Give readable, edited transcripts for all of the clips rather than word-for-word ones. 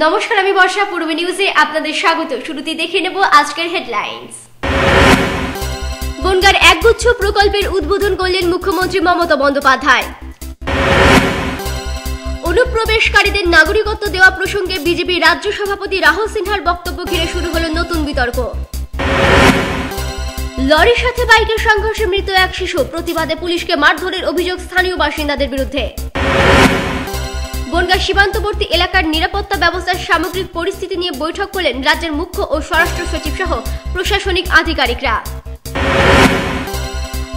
নমস্কার, আমি বর্ষা। পূর্ব নিউজে আপনাদের স্বাগত। শুরুতে দেখে নেব আজকের হেডলাইন্স। বনগাঁর একগুচ্ছ প্রকল্পের উদ্বোধন করলেন মুখ্যমন্ত্রী মমতা বন্দ্যোপাধ্যায়। অনুপ্রবেশকারীদের নাগরিকত্ব দেওয়া প্রসঙ্গে বিজেপি রাজ্য সভাপতি রাহুল সিনহার বক্তব্য ঘিরে শুরু হল নতুন বিতর্ক। লরির সাথে বাইকের সংঘর্ষে মৃত এক শিশু, প্রতিবাদে পুলিশকে মারধরের অভিযোগ স্থানীয় বাসিন্দাদের বিরুদ্ধে। বনগাঁ সীমান্তবর্তী এলাকার নিরাপত্তা ব্যবস্থার সামগ্রিক পরিস্থিতি নিয়ে বৈঠক করলেন রাজ্যের মুখ্য ও স্বরাষ্ট্র সচিব সহ প্রশাসনিক আধিকারিকরা।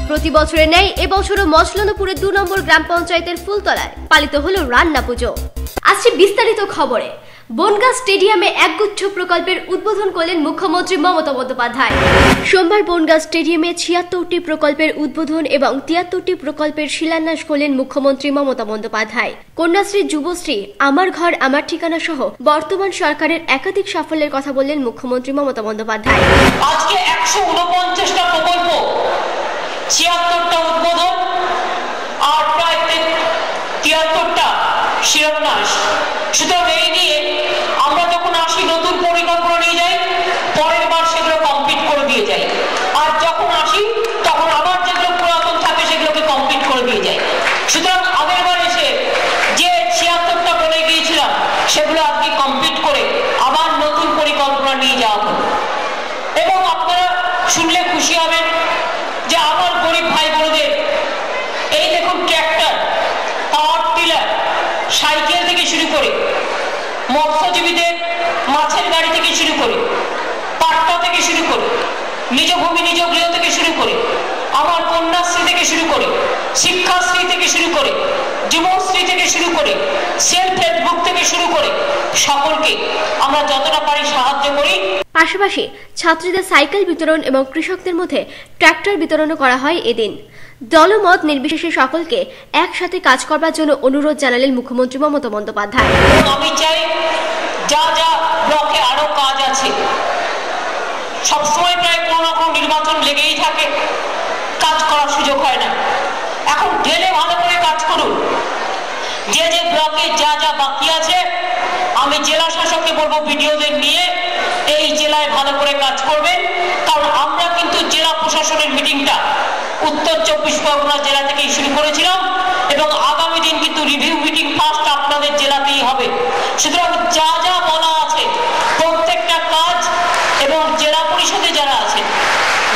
প্রতি বছরের ন্যায় এবছরও মছলনপুরের 2 নম্বর গ্রাম পঞ্চায়েতের ফুলতলায় পালিত হল রান্না পুজো। আসছে বিস্তারিত খবরে। বনগাঁ স্টেডিয়ামে একগুচ্ছ প্রকল্পের উদ্বোধন করলেন মুখ্যমন্ত্রী মমতা বন্দ্যোপাধ্যায়। সোমবার বনগাঁ স্টেডিয়ামে 76টি প্রকল্পের উদ্বোধন এবং 73টি প্রকল্পের শিলান্যাস করলেন মুখ্যমন্ত্রী মমতা বন্দ্যোপাধ্যায়। কন্যাশ্রী, যুবশ্রী, আমার ঘর আমার ঠিকানা সহ বর্তমান সরকারের একাধিক সাফল্যের কথা বললেন মুখ্যমন্ত্রী মমতা বন্দ্যোপাধ্যায়। আজকে 149টা প্রকল্প, 76টা উদ্বোধন আর প্রায় 73টা শিলান্যাস। সুতরাং এই নিয়ে আমরা যখন আসি নতুন পরিকল্পনা নিয়ে যাই, পরের বার সেগুলো কমপ্লিট করে দিয়ে যাই, আর যখন আসি তখন আবার যেগুলো পুরাতন থাকে সেগুলোকে কমপ্লিট করে দিয়ে যাই। সুতরাং আগের বার এসে যে 76টা বলে গিয়েছিলাম সেগুলো আজকে কমপ্লিট করে আবার নতুন পরিকল্পনা নিয়ে যাওয়া হলো। এবং আপনারা শুনলে খুশি হবেন যে আমার গরিব ভাই বোনদের এই দেখুন ট্র্যাক্টর, পাওয়ার টিলার, সাইকেল থেকে শুরু করে মৎস্যজীবীদের মাছের গাড়ি থেকে শুরু করে পাট্টা থেকে শুরু করে নিজ ভূমি নিজ গৃহ থেকে শুরু করে আমার কন্যাশ্রী থেকে শুরু করে শিক্ষাশ্রী থেকে শুরু করে যুবশ্রী থেকে শুরু করে সেলফ হেল্প গ্রুপ থেকে শুরু করে সকলকে আমরা যতটা পারি সাহায্য করি। পাশাপাশি ছাত্রীদের সাইকেল বিতরণ এবং কৃষকদের মধ্যে ট্র্যাক্টর বিতরণও করা হয় এদিন। দলমত নির্বিশেষে সকলকে একসাথে কাজ করবার জন্য অনুরোধ জানালেন মুখ্যমন্ত্রী মমতা বন্দ্যোপাধ্যায়। আমি চাই যা যা ব্লকে আরো কাজ আছে, সবসময় প্রায় কোনো না কোনো নির্বাচন লেগেই থাকে, কাজ করার সুযোগ হয় না। এখন ঢেলে ভালো করে কাজ করুন। যে যে ব্লকে যা যা বাকি আছে আমি জেলা শাসককে বলবো ভিডিওদের নিয়ে এই জেলায় ভালো করে কাজ করবেন। কারণ আমরা কিন্তু জেলা প্রশাসনের মিটিংটা উত্তর 24 পরগনা জেলা থেকেই শুরু করেছিলাম এবং আগামী দিন কিন্তু রিভিউ মিটিং ফার্স্ট আপনাদের জেলাতেই হবে। সুতরাং যা যা বলা আছে প্রত্যেকটা কাজ এবং জেলা পরিষদে যারা আছে,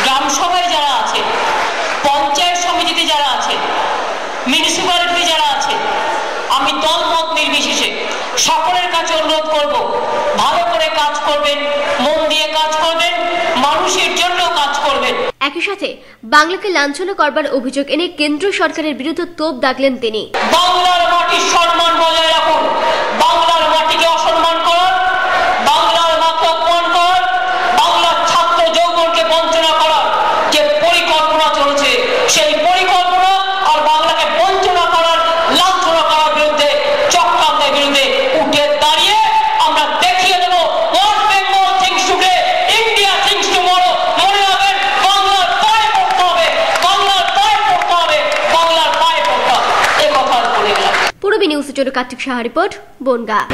গ্রাম সভায় যারা আছে, পঞ্চায়েত সমিতিতে যারা আছে, মিউনিসিপ্যালিটি যারা আছে, আমি দলমত নির্বিশেষে সকলের কাছে অনুরোধ করব ভালো করে কাজ করবেন, মন দিয়ে কাজ করবেন, মানুষের জন্য কাজ করবেন। একই সাথে বাংলাকে লাঞ্ছনা করবার অভিযোগ এনে কেন্দ্র সরকারের বিরুদ্ধে তোপ দাগলেন তিনি। বাংলার মাটির সম্মান বজায় রাখুন। বাংলার মাটিকে অসম্মান করার, বাংলার মাকে অপমান করার, বাংলার ছাত্র যৌবনকে বঞ্চনা করার যে পরিকল্পনা চলছে সেই পরিকল্পনা আর বাংলাকে বঞ্চনা করার, লাঞ্ছনা করার বিরুদ্ধে, চক্রান্তের বিরুদ্ধে উঠে দাঁড়িয়ে আমরা দেখিয়ে দেব what Bengal thinks today, India thinks tomorrow. মনে রাখবেন, বাংলার পায়ে পড়তে হবে, বাংলার পায়ে পড়তে হবে, বাংলার পায়ে পড়তে হবে। এই কথা বলে গেলাম। পূর্বী নিউজের জন্য কার্তিক সাহা রিপোর্ট, বনগাঁ।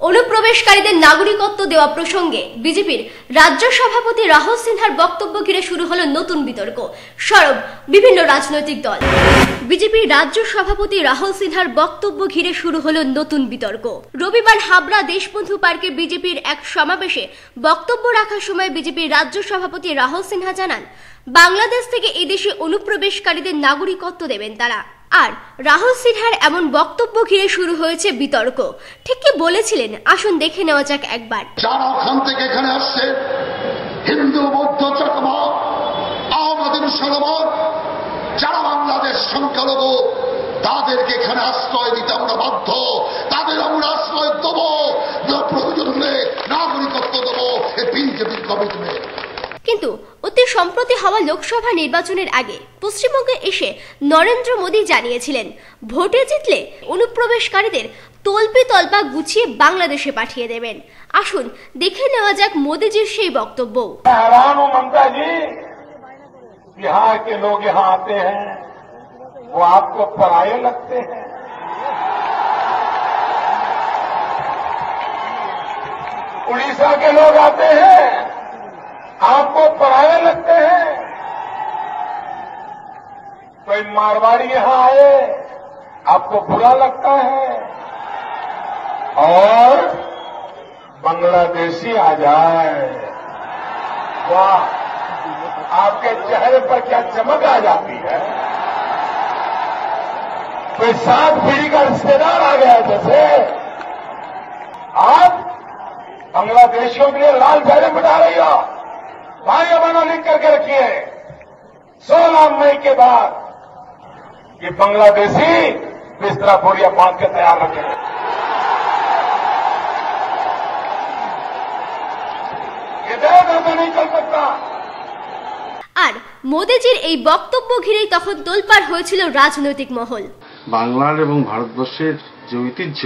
অনুপ্রবেশকারীদের নাগরিকত্ব দেওয়া প্রসঙ্গে বিজেপির রাজ্য সভাপতি রাহুল সিনহার বক্তব্য ঘিরে শুরু হলো নতুন বিতর্ক। সরব বিভিন্ন রাজনৈতিক দল। বিজেপির রাজ্য সভাপতি রাহুল সিনহার বক্তব্য ঘিরে শুরু হলো নতুন বিতর্ক। রবিবার হাবড়া দেশবন্ধু পার্কে বিজেপির এক সমাবেশে বক্তব্য রাখার সময় বিজেপির রাজ্য সভাপতি রাহুল সিনহা জানান, বাংলাদেশ থেকে এদেশে অনুপ্রবেশকারীদের নাগরিকত্ব দেবেন তারা। আর রাহুল সিনহার এমন বক্তব্য ঘিরে শুরু হয়েছে বিতর্ক। ঠিক কি বলেছিলেন আসুন দেখে নেওয়া যাক একবার। যারা ওখান থেকে এখানে আসছে, হিন্দু, বৌদ্ধ, চাকমা, আহমদিন, সরবর, যারা বাংলাদেশ সংখ্যালঘু, তাদেরকে এখানে আশ্রয় দিতে আমরা বাধ্য। তাদের আমরা আশ্রয় দেবো, প্রয়োজন হলে নাগরিকত্ব দেবো। এই বিজেপির কমিটমেন্ট। কিন্তু অতি সম্প্রতি হওয়া লোকসভা নির্বাচনের আগে পশ্চিমবঙ্গে এসে নরেন্দ্র মোদী জানিয়েছিলেন, ভোটে জিতলে অনুপ্রবেশকারীদের তল্পি তল্পা গুছিয়ে বাংলাদেশে পাঠিয়ে দেবেন। আসুন দেখে নেওয়া যাক মোদীজির সেই বক্তব্য। बिहार के लोग यहाँ आते हैं, वो आपको पराये लगते हैं। उड़ीसा के लोग आते हैं, आपको पराया लगते हैं। कोई मारवाड़ी यहां आए, आपको बुरा लगता है, और बांग्लादेशी आ जाए, वाह, आपके चेहरे पर क्या चमक आ जाती है। कोई 7 पीढ़ी का रिश्तेदार आ गया जैसे। आप बांग्लादेशियों के लिए लाल झंडे बिठा रही हो। भाई बहनों, लिख करके रखिए, 16 मई के बाद ये बांग्लादेशी बिस्तरा बोरिया बांध के तैयार रखेंगे। ये देश ऐसे नहीं चल सकता। আর মোদিজির এই বক্তব্য ঘিরেই তখন তোলপাড় হয়েছিল রাজনৈতিক মহল। বাংলার এবং ভারতবর্ষের যে ঐতিহ্য,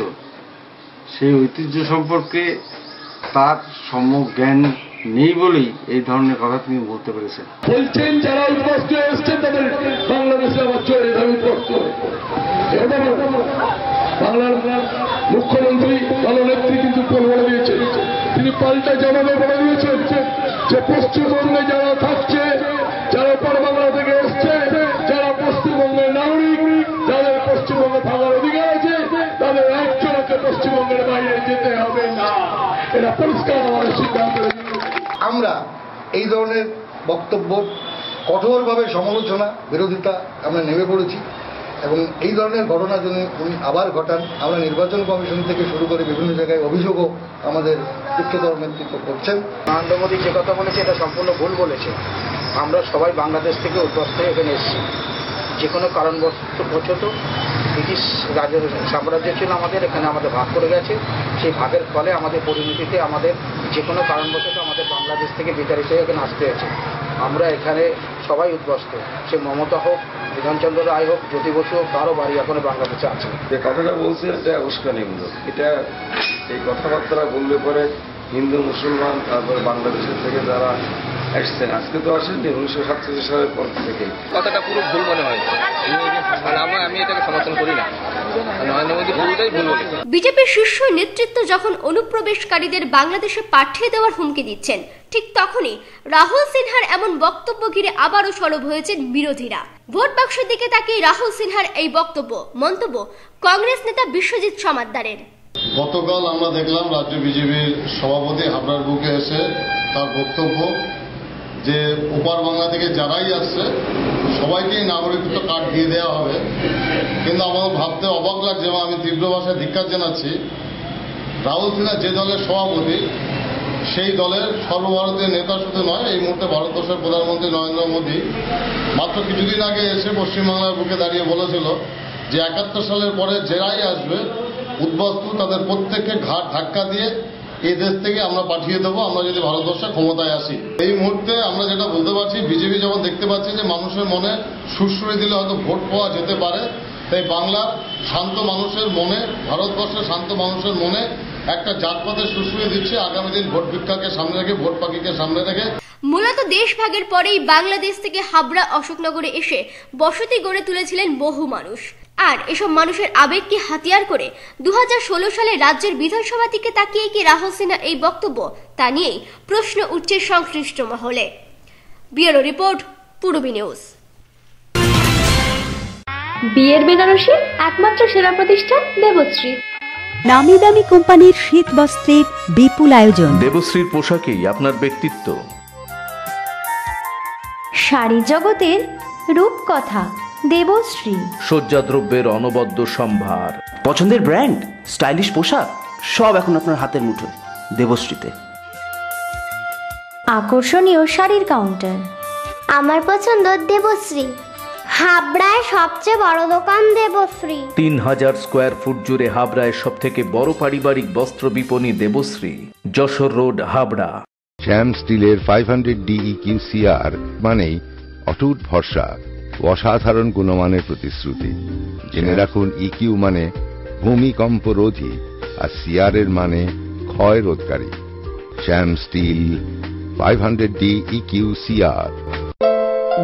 সেই ঐতিহ্য সম্পর্কে তার সম্যক জ্ঞান নেই বলেই এই ধরনের কথা তিনি বলতে পেরেছেন। বলছেন যারা উদ্বাস্ত এসছেন তাদের বাংলাদেশে আবার চলে যাবে উদ্বাস্ত। বাংলার মুখ্যমন্ত্রী দলনেত্রী কিন্তু বলে দিয়েছেন, তিনি পাল্টা জবাবে বলে দিয়েছেন যে পশ্চিমবঙ্গে যারা থাকছে, যারা পর বাংলা থেকে এসছে, যারা পশ্চিমবঙ্গের নাগরিক, যাদের পশ্চিমবঙ্গে থাকার অধিকার আছে, তাদের একজনকে পশ্চিমবঙ্গের বাইরে যেতে হবে না। এটা পরিষ্কার আমাদের সিদ্ধান্ত। আমরা এই ধরনের বক্তব্য কঠোরভাবে সমালোচনা বিরোধিতা আমরা নেমে পড়েছি এবং এই ধরনের ঘটনা যদি উনি আবার ঘটান, আমরা নির্বাচন কমিশন থেকে শুরু করে বিভিন্ন জায়গায় অভিযোগও আমাদের উচ্চতর নেতৃত্ব করছেন। নরেন্দ্র মোদী যে কথা বলেছে এটা সম্পূর্ণ ভুল বলেছে। আমরা সবাই বাংলাদেশ থেকে উদ্বাস্ত হয়ে এখানে এসেছি। যে কোনো কারণবশত ব্রিটিশ সাম্রাজ্য ছিল আমাদের, এখানে আমাদের ভাগ করে গেছে। সেই ভাগের ফলে আমাদের পরিণতিতে আমাদের যে কোনো কারণবশত আমাদের বাংলাদেশ থেকে বিতাড়িত হয়ে এখানে আসতে হয়েছে। আমরা এখানে সবাই উদ্বাস্ত, সে মমতা হোক, বিধানচন্দ্র রায় হোক, জ্যোতি বসু হোক, তারও বাড়ি এখনো বাংলাদেশে আছে। যে কথাটা বলছে এটা উস্কানিমূলক। এটা এই কথাবার্তা বললে পরে হিন্দু মুসলমান তারপরে বাংলাদেশের থেকে যারা আসছেন, আজকে তো আসেননি, 1947 সালের পর থেকে কথাটা পুরো ভুল মনে হয়। আমি এটাকে সমর্থন করি না। নরেন্দ্র মোদী ভুলটাই ভুল বলেছে। বিজেপির শীর্ষ নেতৃত্ব যখন অনুপ্রবেশকারীদের বাংলাদেশে পাঠিয়ে দেওয়ার হুমকি দিচ্ছেন, ঠিক তখনই রাহুল সিনহার এমন বক্তব্য ঘিরে আবারও সরব হয়েছেন বিরোধীরা। ভোট বাক্সের দিকে তাকিয়ে রাহুল সিনহার এই মন্তব্য কংগ্রেস নেতা বিশ্বজিৎ সমাদ্দারের। গতকাল আমরা দেখলাম রাজ্য বিজেপির সভাপতি হাবড়ার বুকে এসে তার বক্তব্য যে ওপার বাংলা থেকে যারাই আসছে সবাইকেই নাগরিকত্ব কার্ড দিয়ে দেওয়া হবে। কিন্তু আমার ভাবতে অবাক লাগছে এবং আমি তীব্র ভাষায় ধিক্কার জানাচ্ছি, রাহুল সিনহা যে দলের সভাপতি, সেই দলের সর্বভারতীয় নেতা শুধু নয়, এই মুহূর্তে ভারতবর্ষের প্রধানমন্ত্রী নরেন্দ্র মোদী মাত্র কিছুদিন আগে এসে পশ্চিমবাংলার বুকে দাঁড়িয়ে বলেছিল যে 71 সালের পরে যারাই আসবে উদ্বাস্তু তাদের প্রত্যেককে ঘাট ধাক্কা দিয়ে এই দেশ থেকে আমরা পাঠিয়ে দেবো, আমরা যদি ভারতবর্ষে ক্ষমতায় আসি। এই মুহূর্তে আমরা যেটা বলতে পারছি, বিজেপি যখন দেখতে পাচ্ছি যে মানুষের মনে সুশ্রয় দিলে হয়তো ভোট পাওয়া যেতে পারে, তাই বাংলার শান্ত মানুষের মনে, ভারতবর্ষের শান্ত মানুষের মনে একটা জাতপাতের সুশ্রয় দিচ্ছে। আগামী দিন ভোট ভিক্ষাকে সামনে রেখে, ভোট পাখিকে সামনে রেখে মূলত দেশ ভাগের পরেই বাংলাদেশ থেকে হাবড়া অশোকনগরে এসে বসতি গড়ে তুলেছিলেন বহু মানুষ। আর এসব মানুষের আবেগকে হাতিয়ার করে 2016 সালে রাজ্যের বিধানসভা থেকে তাকিয়ে কি রাহুল সিনহা এই বক্তব্য, তা নিয়েই প্রশ্ন উঠছে সংশ্লিষ্ট মহলে। Bureau report, Purbi news. বিয়ের বেনারসি একমাত্র সেরা প্রতিষ্ঠান দেবশ্রী। নামি দামি কোম্পানির শীত বস্ত্রের বিপুল আয়োজন। দেবশ্রীর পোশাকেই আপনার ব্যক্তিত্ব। শাড়ি জগতের রূপকথা দেবশ্রী। সজ্জাদ্রব্যের অনবদ্য সম্ভার। পছন্দের ব্র্যান্ড, স্টাইলিশ পোশাক সব এখন আপনার হাতের মুঠোয় দেবশ্রীতে। আকর্ষণীয় শাড়ির কাউন্টার। আমার পছন্দ দেবশ্রী। হাবড়ায় সবচেয়ে বড় দোকান দেবশ্রী। 3000 স্কোয়ার ফুট জুড়ে হাবড়ায় সব থেকে বড় পারিবারিক বস্ত্র বিপণী দেবশ্রী, যশোর রোড, হাবড়া। শ্যাম স্টিলের 500 DEQCR মানেই অটুট ভরসা, অসাধারণ গুণমানের প্রতিশ্রুতি। জেনে রাখুন, EQ মানে ভূমিকম্প রোধী আর CR এর মানে ক্ষয় রোধকারী। শ্যাম স্টিল 500 DEQCR।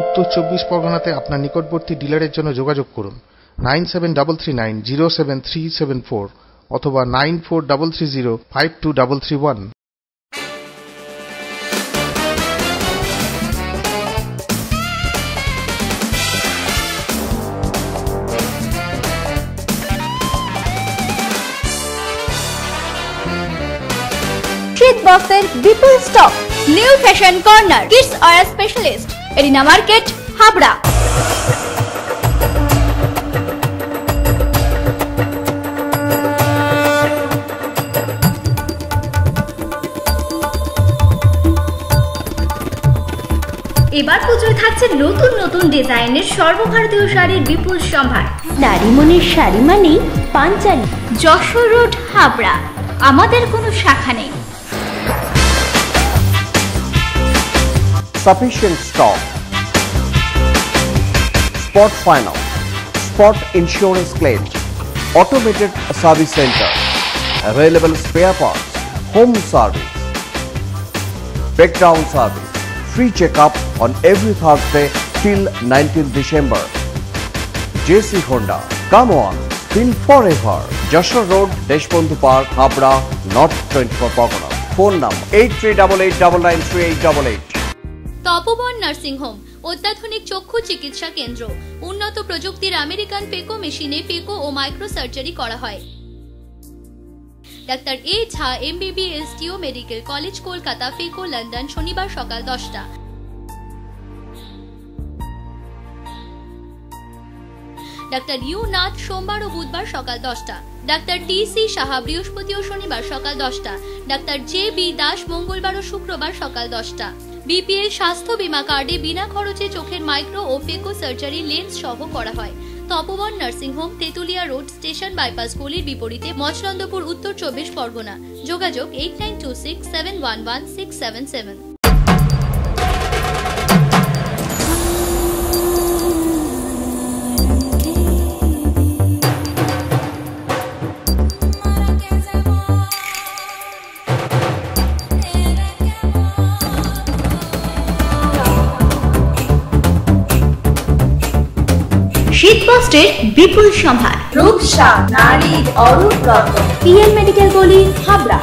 উত্তর 24 পরগনাতে আপনার নিকটবর্তী ডিলারের জন্য যোগাযোগ করুন 9733907374 অথবা 9433052331। শীত বস্ত্রের বিপুল stock. New fashion corner, kids wear specialist, arena market, Habra. এবার পুজোয় থাকছে নতুন নতুন ডিজাইনের সর্বভারতীয় শাড়ির বিপুল সম্ভার। নারী মনের শাড়ি মানেই পাঞ্চালী। যশোর রোড, হাবড়া। আমাদের কোনো শাখা নেই। Sufficient stock. Spot finance, spot insurance claims, automated service center, available spare parts, home service, breakdown service, free checkup on every Thursday till 19th December. JC Honda, come on, feel forever. Joshua Road, Deshbandhu Park, Habra, North 24 Pargana. Phone number 8388993888. Tapoban nursing home, অত্যাধুনিক চক্ষু চিকিৎসা কেন্দ্র। উন্নত প্রযুক্তির American পেকো মেশিনে পেকো ও micro surgery করা হয়। Doctor A Jha MBBSTO medical college, Kolkata, পেকো, লন্ডন। শনিবার সকাল 10টা। ডাক্তার ইউ নাথ সোমবার ও বুধবার সকাল 10টা। ডাক্তার TC সাহা বৃহস্পতি ও শনিবার সকাল 10টা। ডাক্তার JB দাস মঙ্গলবার ও শুক্রবার সকাল 10টা। BPL স্বাস্থ্য বীমা কার্ডে বিনা খরচে চোখের মাইক্রো ও পেকো সার্জারি লেন্স সহ করা হয়। Tapoban nursing home, Tetulia road, station bypass গলির বিপরীতে, মচনন্দপুর, উত্তর 24 পরগনা। যোগাযোগ 8926711677। শীতবস্ত্রের বিপুল সম্ভার। রূপসা নারীর অরূপ রত্ন। PN মেডিকেল গলি, Habra.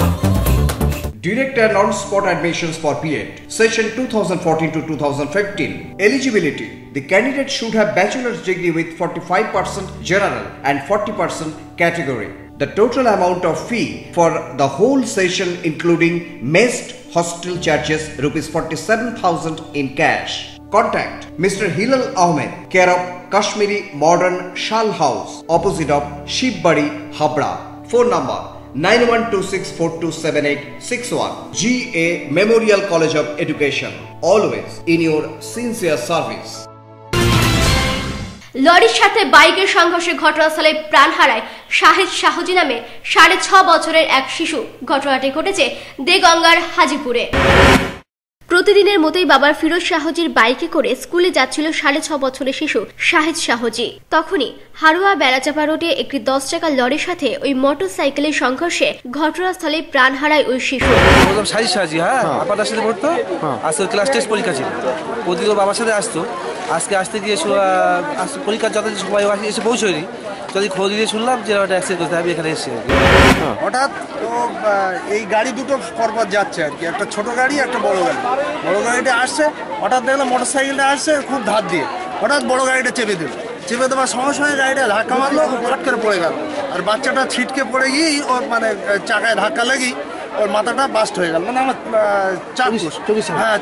Direct and on-spot admissions for PET, session 2014 to 2015. Eligibility: the candidate should have bachelor's degree with 45% general and 40% category. The total amount of fee for the whole session including messed hostel charges rupees 47,000 in cash. Contact Mr. Hilal Ahmed, care of Kashmiri Modern Shal House, opposite of Shibbari, Habra. Phone number 9126427861. GA Memorial College of Education, always in your sincere service. লরির সাথে বাইকের সংঘর্ষে ঘটনাস্থলে প্রাণ হারায় শাহিদ শাহজি নামে 6.5 বছরের এক শিশু। ঘটনাটি ঘটেছে দেগঙ্গার হাজিপুরে। প্রতিদিনের মতোই বাবার ফিরোজ শাহজির বাইকে করে স্কুলে যাচ্ছিল 6.5 বছরের শিশু শাহিদ শাহজি। তখনই হারোয়া বেড়াচাপা রোডে একটি 10 চাকার লরির সাথে ওই মোটর সাইকেলের সংঘর্ষে ঘটনাস্থলে প্রাণ হারায় ওই শিশু। শাহিদ শাহজি আপাতার সাথে পড়তো, আজকে ক্লাস টেস্ট পরীক্ষা ছিল, প্রতিদিন বাবার সাথে আসতো। আজকে আসতে গিয়ে পরীক্ষার যত সবাই এসে পৌঁছয়নি, যদি খোঁজ দিয়ে শুনলাম যে একটা অ্যাক্সিডেন্ট করতে, আমি এখানে এসেছি। হঠাৎ এই গাড়ি দুটো পরপর যাচ্ছে আর কি, একটা ছোট গাড়ি একটা বড় গাড়ি। বড় গাড়িটা আসছে, হঠাৎ দেখলাম মোটর সাইকেলটা আসছে খুব ধার দিয়ে, হঠাৎ বড় গাড়িটা চেপে দিল। চেপে দেওয়ার সঙ্গে সঙ্গে গাড়িটা ধাক্কা মারলো, ফট করে পড়ে গেল। আর বাচ্চাটা ছিটকে পড়ে গিয়েই ওর মানে চাকায় ধাক্কা লাগি ওর মাথাটা বাস্ট হয়ে গেল, মানে আমার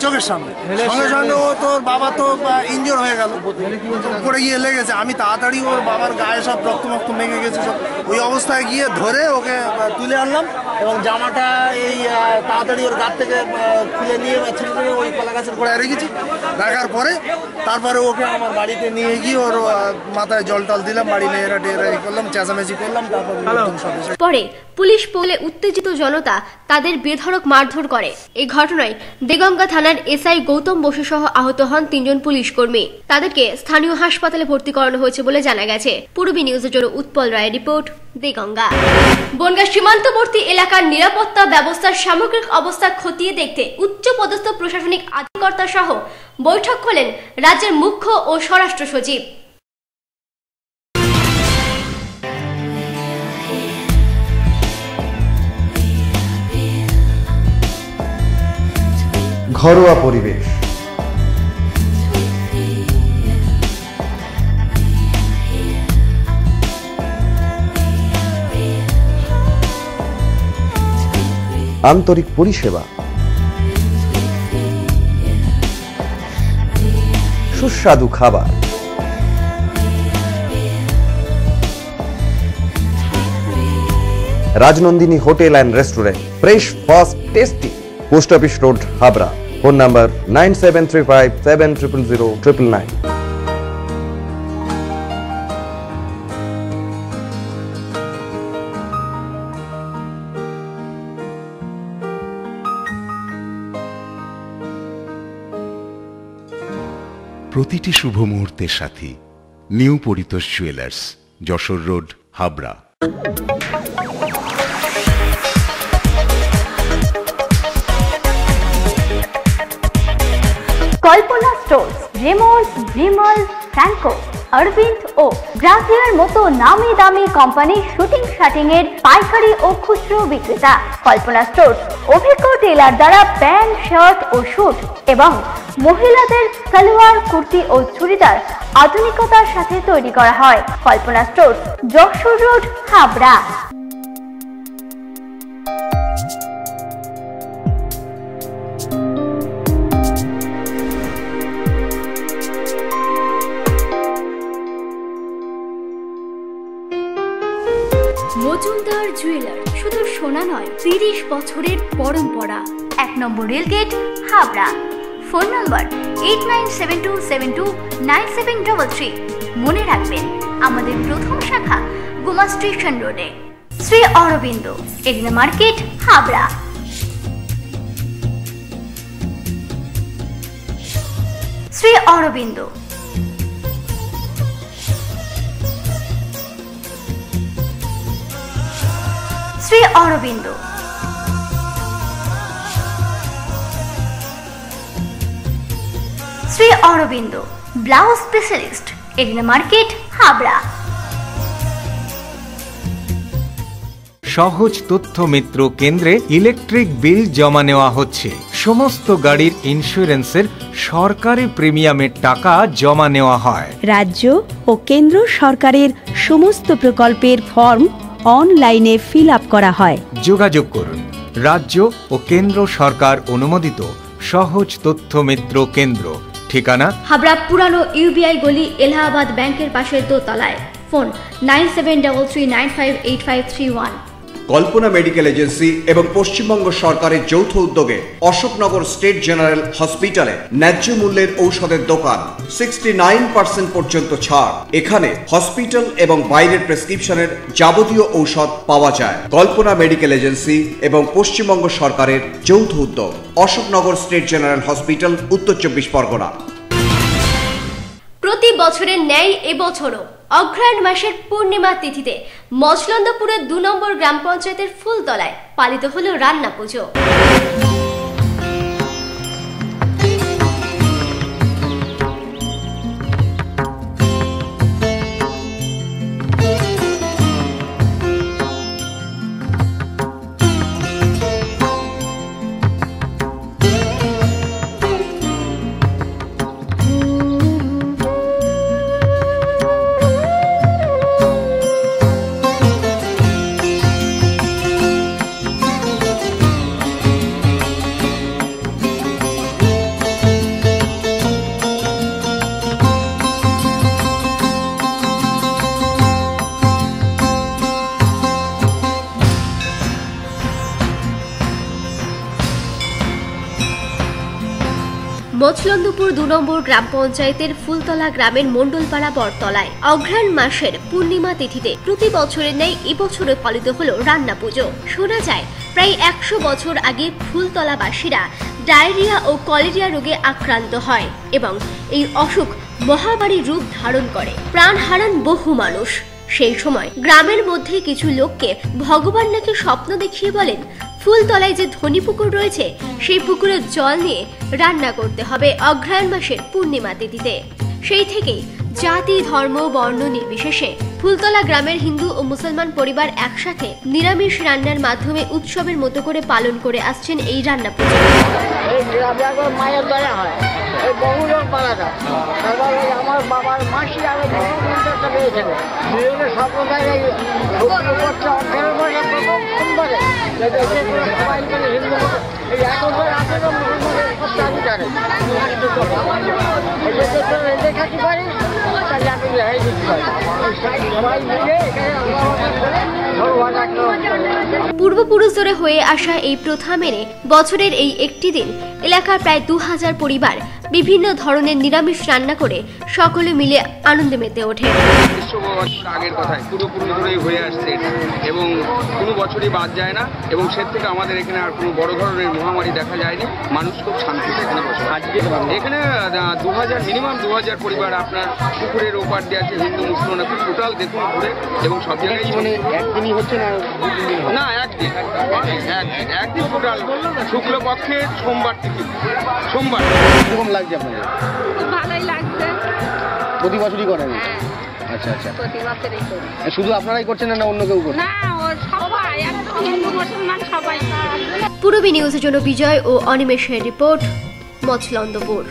চোখের সামনে। সঙ্গে সঙ্গে ও তোর বাবা তো ইনজোর হয়ে গেল, পড়ে গিয়ে লেগেছে। আমি তাড়াতাড়ি ওর বাবার গায়ে সব রক্ত মেঘে গেছে সব, ওই অবস্থায় গিয়ে ধরে ওকে তুলে আনলাম এবং জামাটা এই তাড়াতাড়ি ওর গাছ থেকে খুলে নিয়ে ছেলে ওই কলা গাছের গোড়ায় রেখেছি। রাখার পরে তারপরে ওকে আমার বাড়িতে নিয়ে গিয়ে ওর মাথায় জল টল দিলাম, বাড়ি মেয়েরা টেরা করলাম, চেঁচামেচি করলাম। তারপর পরে পুলিশ বলে উত্তেজিত জনতা তাদের বেধড়ক মারধর করে। এই ঘটনায় দেগঙ্গা থানার SI গৌতম বসু সহ আহত হন 3 জন পুলিশ কর্মী। তাদেরকে স্থানীয় হাসপাতালে ভর্তি করানো হয়েছে বলে জানা গেছে। পূর্বী নিউজের জন্য উৎপল রায় রিপোর্ট, দেগঙ্গা। বনগাঁ সীমান্তবর্তী এলাকার নিরাপত্তা ব্যবস্থার সামগ্রিক অবস্থা খতিয়ে দেখতে উচ্চপদস্থ প্রশাসনিক আধিকর্তা সহ বৈঠক করলেন রাজ্যের মুখ্য ও স্বরাষ্ট্র সচিব। ঘরোয়া পরিবেশ, আন্তরিক পরিষেবা, সুস্বাদু খাবার, Rajnandini hotel and restaurant, fresh, fast, tasty. Post office road, Habra. Phone number 9735700999। প্রতিটি শুভ মুহূর্তের সাথী new Paritosh jewellers, Jessore road, Habra. Kalpana stores, Raymonds, Vimal, Franco, Arvind ও গ্রাসিয়ার মতো নামি দামি কোম্পানির শুটিং শাটিং এর পাইকারি ও খুচরো বিক্রেতা। কল্পনা স্টোর্স অভিজ্ঞ টেলার দ্বারা প্যান্ট, শার্ট ও স্যুট এবং মহিলাদের সালোয়ার, কুর্তি ও চুড়িদার আধুনিকতার সাথে তৈরি করা হয়। Kalpana stores, Jessore road, Habra. Majumdar jeweller শুধু সোনা নয়, 30 বছরের পরম্পরা। 1 number rail gate, Habra. Phone number 8972729733। মনে রাখবেন, আমাদের প্রথম শাখা গোমা স্টেশন রোডে। Shri Arvind, arena market, Habra. Shri Arvind. Shri Arvind. Shri Arvind blouse specialist, arena market, Habra. সহজ তথ্য মিত্র কেন্দ্রে ইলেকট্রিক বিল জমা নেওয়া হচ্ছে। সমস্ত গাড়ির ইন্স্যুরেন্সের সরকারি প্রিমিয়ামের টাকা জমা নেওয়া হয়। রাজ্য ও কেন্দ্র সরকারের সমস্ত প্রকল্পের ফর্ম অনলাইনে ফিল আপ করা হয়। যোগাযোগ করুন রাজ্য ও কেন্দ্র সরকার অনুমোদিত সহজ তথ্য মিত্র কেন্দ্র। ঠিকানা হাবড়া পুরানো ইউবিআই গলি, এলাহাবাদ ব্যাংকের পাশে দোতলায়। ফোন 9733958531। কল্পনা মেডিকেল এজেন্সি এবং পশ্চিমবঙ্গ সরকারের যৌথ উদ্যোগে অশোকনগর স্টেট জেনারেল হসপিটালে ন্যায্য মূল্যের ঔষধের দোকান, 69% পর্যন্ত ছাড়। এখানে হসপিটাল এবং বাইরের প্রেসক্রিপশনের যাবতীয় ঔষধ পাওয়া যায়। কল্পনা মেডিকেল এজেন্সি এবং পশ্চিমবঙ্গ সরকারের যৌথ উদ্যোগ, অশোকনগর স্টেট জেনারেল হসপিটাল, উত্তর 24 পরগনা। প্রতি বছরের ন্যায় এবছরও অগ্রহায়ণ মাসের পূর্ণিমা তিথিতে মচলন্দপুরের 2 নম্বর গ্রাম পঞ্চায়েতের ফুলতলায় পালিত হলো রান্না পুজো। মচলন্দপুর 2 নম্বর গ্রাম পঞ্চায়েতের ফুলতলা গ্রামের মণ্ডলপাড়া বটতলায় অগ্রহায়ণ মাসের পূর্ণিমা তিথিতে প্রতি বছরের ন্যায় এবছরে পালিত হলো রান্না পুজো। শোনা যায় প্রায় 100 বছর আগে ফুলতলাবাসীরা ডায়রিয়া ও কলেরিয়া রোগে আক্রান্ত হয় এবং এই অসুখ মহামারী রূপ ধারণ করে, প্রাণ হারান বহু মানুষ। সেই সময় গ্রামের মধ্যে কিছু লোককে ভগবান নাকি স্বপ্ন দেখিয়ে বলেন, ফুলতলায় যে ধনী পুকুর রয়েছে সেই পুকুরের জল নিয়ে রান্না করতে হবে অগ্রহায়ণ মাসের পূর্ণিমা তিথিতে। সেই থেকেই জাতি, ধর্ম, বর্ণ নির্বিশেষে ফুলতলা গ্রামের হিন্দু ও মুসলমান পরিবার একসাথে নিরামিষ রান্নার মাধ্যমে উৎসবের মতো করে পালন করে আসছেন এই রান্না পুজো। মায়ের দয়া হয়, এই বহু লোক পালা যায়। তারপর আমার বাবার মাসি আরো পেয়েছিল বিভিন্ন সম্প্রদায়ের প্রথম সোমবারে সবাই মিলে হিন্দু এই একবার আসলে মুসলমানের জানে দেখাতে পারি, তাহলে আমি রেহাই দিতে পারি। সবাই মিলে পূর্বপুরুষ ধরে হয়ে আসা এই প্রথা মেনে বছরের এই একটি দিন এলাকার প্রায় 2000 পরিবার বিভিন্ন ধরনের নিরামিষ রান্না করে সকলে মিলে আনন্দে মেতে ওঠে। আগের কথায় পূর্বপুরুষ ধরেই হয়ে আসছে এবং কোনো বছরই বাদ যায় না এবং সে থেকে আমাদের এখানে আর কোনো বড় ধরনের মহামারী দেখা যায়নি। মানুষ খুব শান্তিতে এখানে বসে। আজকে এখানে 2000 মিনিমাম 2000 পরিবার আপনার পুকুরের ওপার দিয়ে আছে, হিন্দু মুসলমান টোটাল দেখুন ঘুরে এবং সব জায়গায় একদিনই হচ্ছে না একদিন টোটাল শুক্লপক্ষের সোমবার থেকে সোমবার। কিরকম লাগছে আপনাদের? ভালোই লাগছে। প্রতি বছরই করেন? আচ্ছা আচ্ছা, শুধু আপনারাই করছেন না অন্য কেউ করছে? না, সবাই হিন্দু মুসলমান সবাই। পূরবী নিউজের জন্য বিজয় ও অনিমেষের রিপোর্ট, মছলন্দপুর।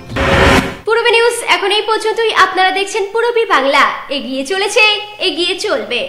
পূরবী নিউজ এখন এই পর্যন্তই। আপনারা দেখছেন পূরবী বাংলা, এগিয়ে চলেছে, এগিয়ে চলবে।